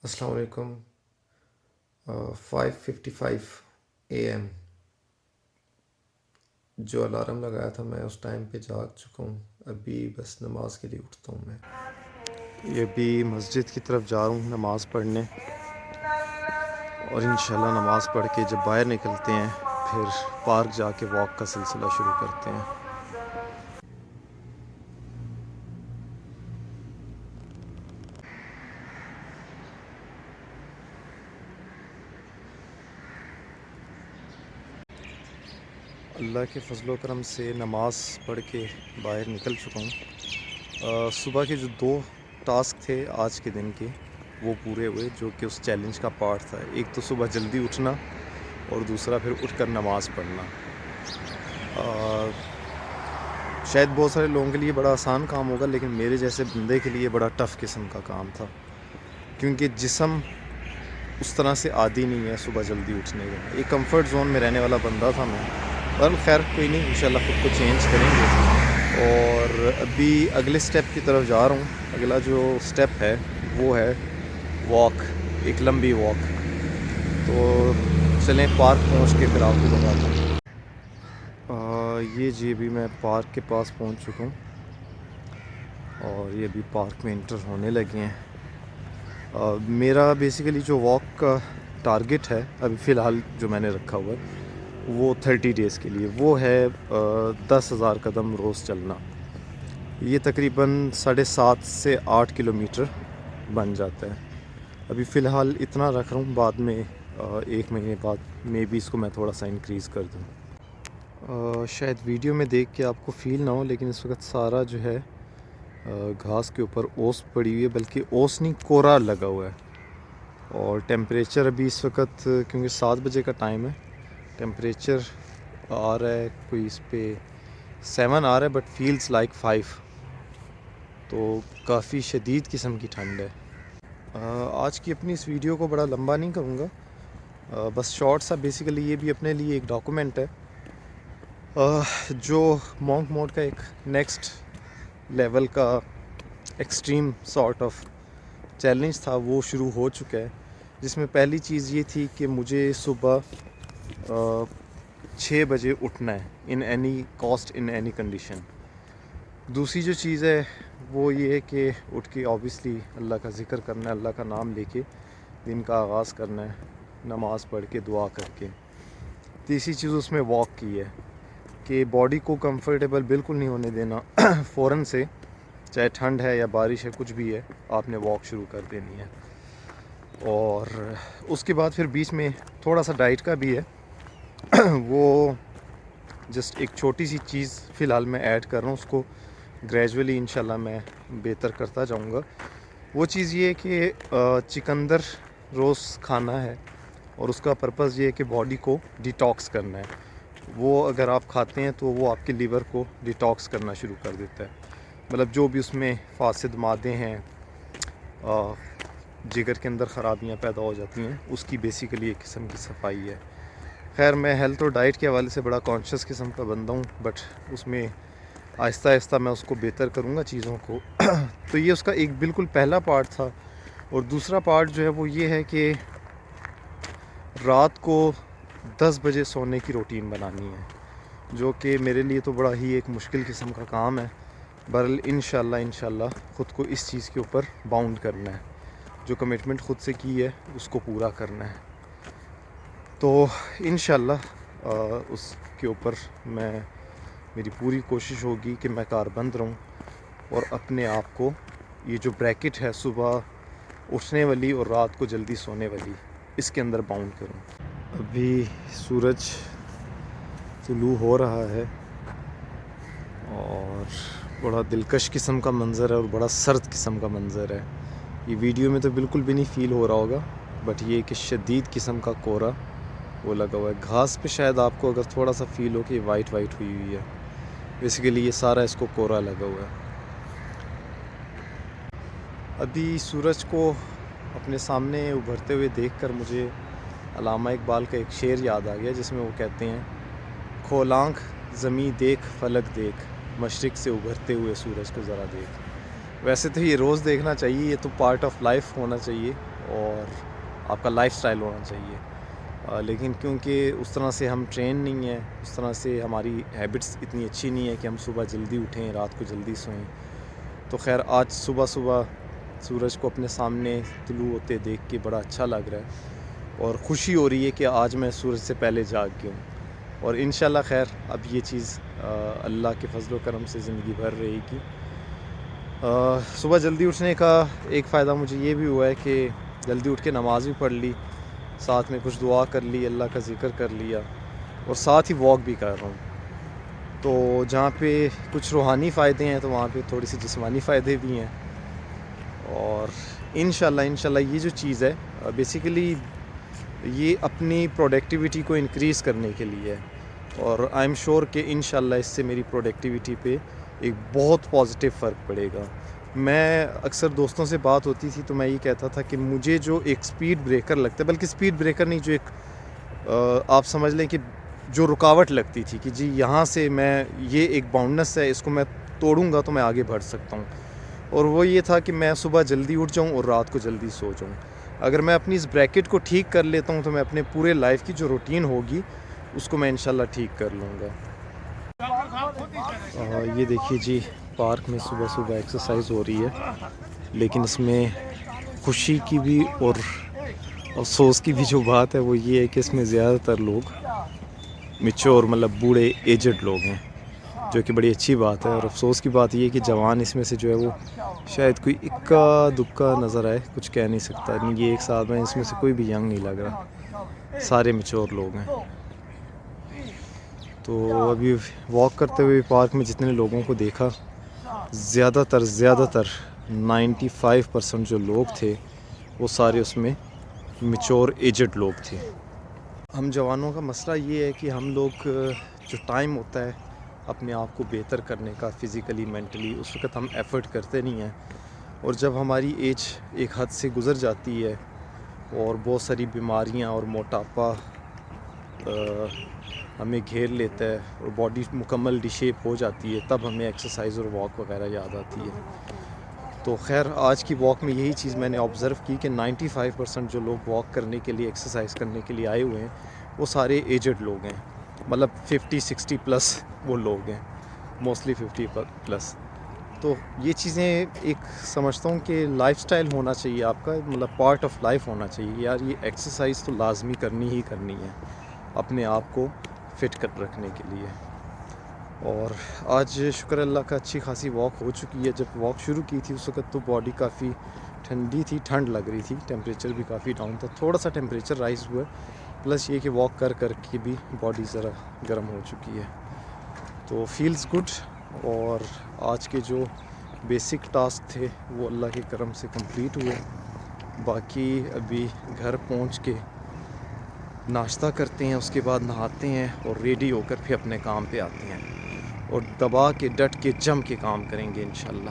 السلام علیکم۔ 5:55 AM جو الارم لگایا تھا میں اس ٹائم پہ جاگ چکا ہوں۔ ابھی بس نماز کے لیے اٹھتا ہوں میں۔ یہ بھی مسجد کی طرف جا رہا ہوں نماز پڑھنے، اور انشاءاللہ نماز پڑھ کے جب باہر نکلتے ہیں پھر پارک جا کے واک کا سلسلہ شروع کرتے ہیں۔ اللہ کے فضل و کرم سے نماز پڑھ کے باہر نکل چکا ہوں۔ صبح کے جو 2 ٹاسک تھے آج کے دن کے وہ پورے ہوئے، جو کہ اس چیلنج کا پارٹ تھا۔ ایک تو صبح جلدی اٹھنا، اور دوسرا پھر اٹھ کر نماز پڑھنا۔ شاید بہت سارے لوگوں کے لیے بڑا آسان کام ہوگا، لیکن میرے جیسے بندے کے لیے بڑا ٹف قسم کا کام تھا، کیونکہ جسم اس طرح سے عادی نہیں ہے صبح جلدی اٹھنے کا۔ ایک کمفرٹ زون میں رہنے والا بندہ تھا میں، پر خیر کوئی نہیں، انشاءاللہ خود کو چینج کریں گے۔ اور ابھی اگلے سٹیپ کی طرف جا رہا ہوں۔ اگلا جو سٹیپ ہے وہ ہے واک، ایک لمبی واک۔ تو چلیں پارک پہنچ کے پھر آپ کو بتاتا ہوں۔ یہ جی ابھی میں پارک کے پاس پہنچ چکا ہوں، اور یہ ابھی پارک میں انٹر ہونے لگے ہیں۔ میرا بیسیکلی جو واک کا ٹارگٹ ہے ابھی فی الحال جو میں نے رکھا ہوا ہے وہ 30 ڈیز کے لیے، وہ ہے 10,000 قدم روز چلنا۔ یہ تقریباً 7.5 سے 8 کلومیٹر بن جاتا ہے۔ ابھی فی الحال اتنا رکھ رہا ہوں، بعد میں 1 مہینے بعد مے بی اس کو میں تھوڑا سا انکریز کر دوں۔ شاید ویڈیو میں دیکھ کے آپ کو فیل نہ ہو، لیکن اس وقت سارا جو ہے گھاس کے اوپر اوس پڑی ہوئی ہے، بلکہ اوس نہیں کورا لگا ہوا ہے۔ اور ٹیمپریچر ابھی اس وقت کیونکہ 7 بجے کا ٹائم ہے، ٹیمپریچر آ رہا ہے کوئی اس پہ 7 آ رہا ہے، بٹ فیلز لائک 5، تو کافی شدید قسم کی ٹھنڈ ہے۔ آج کی اپنی اس ویڈیو کو بڑا لمبا نہیں کروں گا، بس شارٹ سا، بیسیکلی یہ بھی اپنے لیے ایک ڈاکومنٹ ہے۔ جو مونک موڈ کا ایک نیکسٹ لیول کا ایکسٹریم سارٹ آف چیلنج تھا، وہ شروع ہو چکا ہے، جس میں پہلی چیز یہ تھی کہ مجھے صبح 6 بجے اٹھنا ہے، in any cost, in any condition. دوسری جو چیز ہے وہ یہ ہے کہ اٹھ کے آبویسلی اللہ کا ذکر کرنا ہے، اللہ کا نام لے کے دن کا آغاز کرنا ہے، نماز پڑھ کے دعا کر کے۔ تیسری چیز اس میں واک کی ہے کہ باڈی کو کمفرٹیبل بالکل نہیں ہونے دینا، فوراً سے چاہے ٹھنڈ ہے یا بارش ہے کچھ بھی ہے، آپ نے واک شروع کر دینی ہے۔ اور اس کے بعد پھر بیچ میں تھوڑا سا ڈائٹ کا بھی ہے، وہ جسٹ ایک چھوٹی سی چیز فی الحال میں ایڈ کر رہا ہوں، اس کو گریجولی انشاءاللہ میں بہتر کرتا جاؤں گا۔ وہ چیز یہ ہے کہ چکندر روز کھانا ہے، اور اس کا پرپس یہ ہے کہ باڈی کو ڈیٹاکس کرنا ہے۔ وہ اگر آپ کھاتے ہیں تو وہ آپ کے لیور کو ڈیٹاکس کرنا شروع کر دیتا ہے، مطلب جو بھی اس میں فاسد مادے ہیں، جگر کے اندر خرابیاں پیدا ہو جاتی ہیں، اس کی بیسیکلی ایک قسم کی صفائی ہے۔ خیر میں ہیلتھ اور ڈائٹ کے حوالے سے بڑا کانشیس قسم کا بندہ ہوں، بٹ اس میں آہستہ آہستہ میں اس کو بہتر کروں گا چیزوں کو۔ تو یہ اس کا ایک بالکل پہلا پارٹ تھا۔ اور دوسرا پارٹ جو ہے وہ یہ ہے کہ رات کو 10 بجے سونے کی روٹین بنانی ہے، جو کہ میرے لیے تو بڑا ہی ایک مشکل قسم کا کام ہے۔ بہرحال انشاءاللہ خود کو اس چیز کے اوپر باؤنڈ کرنا ہے، جو کمٹمنٹ خود سے کی ہے اس کو پورا کرنا ہے۔ تو انشاءاللہ اس کے اوپر میری پوری کوشش ہوگی کہ میں کاربند رہوں، اور اپنے آپ کو یہ جو بریکٹ ہے صبح اٹھنے والی اور رات کو جلدی سونے والی، اس کے اندر باؤنڈ کروں۔ ابھی سورج طلوع ہو رہا ہے، اور بڑا دلکش قسم کا منظر ہے، اور بڑا سرد قسم کا منظر ہے۔ یہ ویڈیو میں تو بالکل بھی نہیں فیل ہو رہا ہوگا، بٹ یہ کہ شدید قسم کا کورا وہ لگا ہوا ہے گھاس پہ۔ شاید آپ کو اگر تھوڑا سا فیل ہو کہ یہ وائٹ ہوئی ہوئی ہے، بیسیکلی یہ سارا اس کو کورا لگا ہوا ہے۔ ابھی سورج کو اپنے سامنے ابھرتے ہوئے دیکھ کر مجھے علامہ اقبال کا ایک شعر یاد آ گیا، جس میں وہ کہتے ہیں، کھول آنکھ زمیں دیکھ فلک دیکھ، مشرق سے ابھرتے ہوئے سورج کو ذرا دیکھ۔ ویسے تو یہ روز دیکھنا چاہیے، یہ تو پارٹ آف لائف ہونا چاہیے، اور آپ کا لائف سٹائل ہونا چاہیے. لیکن کیونکہ اس طرح سے ہم ٹرین نہیں ہیں, اس طرح سے ہماری ہیبٹس اتنی اچھی نہیں ہے کہ ہم صبح جلدی اٹھیں, رات کو جلدی سوئیں. تو خیر آج صبح سورج کو اپنے سامنے طلوع ہوتے دیکھ کے بڑا اچھا لگ رہا ہے اور خوشی ہو رہی ہے کہ آج میں سورج سے پہلے جاگ گیا ہوں. اور انشاءاللہ خیر اب یہ چیز اللہ کے فضل و کرم سے زندگی بھر رہے گی. صبح جلدی اٹھنے کا ایک فائدہ مجھے یہ بھی ہوا ہے کہ جلدی اٹھ کے نماز بھی پڑھ لی, ساتھ میں کچھ دعا کر لی, اللہ کا ذکر کر لیا, اور ساتھ ہی واک بھی کر رہا ہوں. تو جہاں پہ کچھ روحانی فائدے ہیں تو وہاں پہ تھوڑی سی جسمانی فائدے بھی ہیں. اور انشاءاللہ یہ جو چیز ہے بیسیکلی یہ اپنی پروڈکٹیوٹی کو انکریز کرنے کے لیے ہے, اور آئی ایم شور کہ انشاءاللہ اس سے میری پروڈکٹیوٹی پہ ایک بہت پازیٹیو فرق پڑے گا. میں اکثر دوستوں سے بات ہوتی تھی تو میں یہ کہتا تھا کہ مجھے جو ایک سپیڈ بریکر لگتا ہے, بلکہ سپیڈ بریکر نہیں, جو ایک آپ سمجھ لیں کہ جو رکاوٹ لگتی تھی کہ جی یہاں سے میں یہ ایک باؤنڈنس ہے, اس کو میں توڑوں گا تو میں آگے بڑھ سکتا ہوں, اور وہ یہ تھا کہ میں صبح جلدی اٹھ جاؤں اور رات کو جلدی سو جاؤں. اگر میں اپنی اس بریکٹ کو ٹھیک کر لیتا ہوں تو میں اپنے پورے لائف کی جو روٹین ہوگی اس کو میں انشاءاللہ ٹھیک کر لوں گا. یہ دیکھیے جی, پارک میں صبح ایکسرسائز ہو رہی ہے, لیکن اس میں خوشی کی بھی اور افسوس کی بھی جو بات ہے وہ یہ ہے کہ اس میں زیادہ تر لوگ میچور مطلب بوڑھے ایجڈ لوگ ہیں, جو کہ بڑی اچھی بات ہے. اور افسوس کی بات یہ ہے کہ جوان اس میں سے جو ہے وہ شاید کوئی اکا دکا نظر آئے, کچھ کہہ نہیں سکتا. یہ ایک ساتھ میں اس میں سے کوئی بھی ینگ نہیں لگ رہا, سارے میچور لوگ ہیں. تو ابھی واک کرتے ہوئے پارک میں جتنے لوگوں کو دیکھا, زیادہ تر 95% جو لوگ تھے وہ سارے اس میں میچور ایجڈ لوگ تھے. ہم جوانوں کا مسئلہ یہ ہے کہ ہم لوگ جو ٹائم ہوتا ہے اپنے آپ کو بہتر کرنے کا فزیکلی مینٹلی, اس وقت ہم ایفرٹ کرتے نہیں ہیں. اور جب ہماری ایج ایک حد سے گزر جاتی ہے اور بہت ساری بیماریاں اور موٹاپا ہمیں گھیر لیتا ہے اور باڈی مکمل ڈی شیپ ہو جاتی ہے, تب ہمیں ایکسرسائز اور واک وغیرہ یاد آتی ہے. تو خیر آج کی واک میں یہی چیز میں نے آبزرو کی کہ 95% جو لوگ واک کرنے کے لیے ایکسرسائز کرنے کے لیے آئے ہوئے ہیں وہ سارے ایجڈ لوگ ہیں, مطلب 50-60 پلس وہ لوگ ہیں, موسٹلی 50 پلس. تو یہ چیزیں ایک سمجھتا ہوں کہ لائف سٹائل ہونا چاہیے آپ کا, مطلب پارٹ آف لائف ہونا چاہیے یار. یہ ایکسرسائز تو لازمی کرنی ہی کرنی ہے اپنے آپ کو فٹ کر رکھنے کے لیے. اور آج شکر اللہ کا اچھی خاصی واک ہو چکی ہے. جب واک شروع کی تھی اس وقت تو باڈی کافی ٹھنڈی تھی, ٹھنڈ لگ رہی تھی, ٹیمپریچر بھی کافی ڈاؤن تھا. تھوڑا سا ٹیمپریچر رائز ہوا ہے, پلس یہ کہ واک کر کے بھی باڈی ذرا گرم ہو چکی ہے. تو فیلز گڈ. اور آج کے جو بیسک ٹاسک تھے وہ اللہ کے کرم سے کمپلیٹ ہوئے. باقی ابھی گھر پہنچ کے ناشتہ کرتے ہیں, اس کے بعد نہاتے ہیں اور ریڈی ہو کر پھر اپنے کام پہ آتے ہیں, اور دبا کے ڈٹ کے جم کے کام کریں گے انشاءاللہ.